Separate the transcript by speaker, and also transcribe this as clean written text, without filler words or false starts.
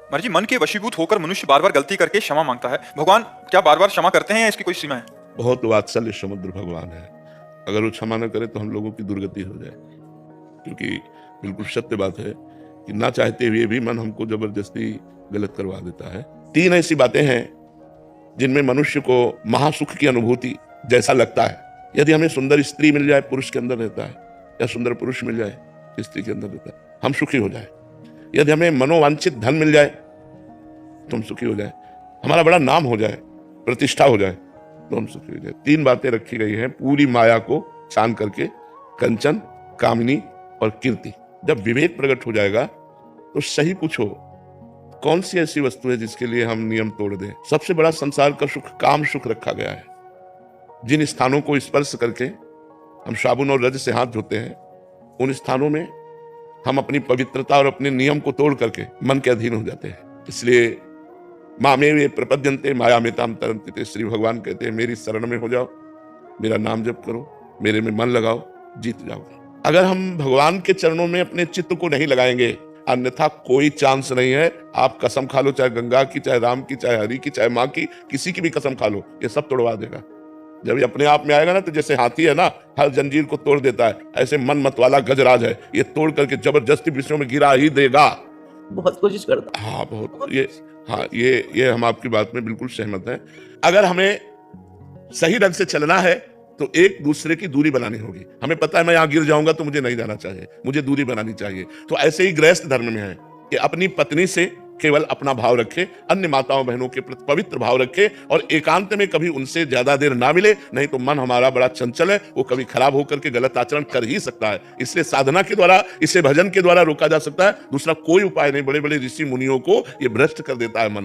Speaker 1: महाराज जी, मन के वशीभूत होकर मनुष्य बार बार गलती करके क्षमा मांगता है। भगवान क्या बार बार क्षमा करते हैं या इसकी कोई सीमा है?
Speaker 2: बहुत वात्सल्य समुद्र भगवान है। अगर वो क्षमा न करे तो हम लोगों की दुर्गति हो जाए, क्योंकि बिल्कुल सत्य बात है कि ना चाहते हुए भी मन हमको जबरदस्ती गलत करवा देता है। 3 ऐसी बातें हैं जिनमें मनुष्य को महासुख की अनुभूति जैसा लगता है। यदि हमें सुंदर स्त्री मिल जाए, पुरुष के अंदर रहता है, या सुंदर पुरुष मिल जाए, स्त्री के अंदर रहता है, हम सुखी हो जाए। यदि हमें मनोवांछित धन मिल जाए तो हम सुखी हो जाए, हमारा बड़ा नाम हो जाए, प्रतिष्ठा हो जाए तो हम सुखी हो जाए। 3 बातें रखी गई हैं पूरी माया को छान करके, कंचन, कामिनी और कीर्ति। जब विवेक प्रकट हो जाएगा तो सही पूछो, कौन सी ऐसी वस्तु है जिसके लिए हम नियम तोड़ दें? सबसे बड़ा संसार का सुख काम सुख रखा गया है। जिन स्थानों को स्पर्श करके हम साबुन और रज से हाथ धोते हैं, उन स्थानों में हम अपनी पवित्रता और अपने नियम को तोड़ करके मन के अधीन हो जाते हैं। इसलिए मामेवे प्रपद्यन्ते मायामेतां तरन्ति ते, श्री भगवान कहते हैं मेरी शरण में हो जाओ, मेरा नाम जप करो, मेरे में मन लगाओ, जीत जाओगे। अगर हम भगवान के चरणों में अपने चित्त को नहीं लगाएंगे, अन्यथा कोई चांस नहीं है। आप कसम खा लो, चाहे गंगा की, चाहे राम की, चाहे हरि की, चाहे माँ की, किसी की भी कसम खा लो, ये सब तोड़वा देगा। जब ये अपने आप में आएगा ना, तो जैसे हाथी है ना, हर जंजीर को तोड़ देता है, ऐसे मन मत वाला गजराज है, ये तोड़ करके जबरदस्ती विषयों में गिरा ही देगा।
Speaker 3: बहुत कोशिश करता।
Speaker 2: हाँ बहुत, ये हम आपकी बात में बिल्कुल सहमत हैं। अगर हमें सही ढंग से चलना है तो एक दूसरे की दूरी बनानी होगी। हमें पता है मैं यहां गिर जाऊंगा तो मुझे नहीं जाना चाहिए, मुझे दूरी बनानी चाहिए। तो ऐसे ही गृहस्थ धर्म में है कि अपनी पत्नी से केवल अपना भाव रखे, अन्य माताओं बहनों के प्रति पवित्र भाव रखे, और एकांत में कभी उनसे ज्यादा देर ना मिले, नहीं तो मन हमारा बड़ा चंचल है, वो कभी खराब होकर के गलत आचरण कर ही सकता है। इसलिए साधना के द्वारा, इसे भजन के द्वारा रोका जा सकता है। दूसरा कोई उपाय नहीं। बड़े बड़े ऋषि मुनियों को ये भ्रष्ट कर देता है मन।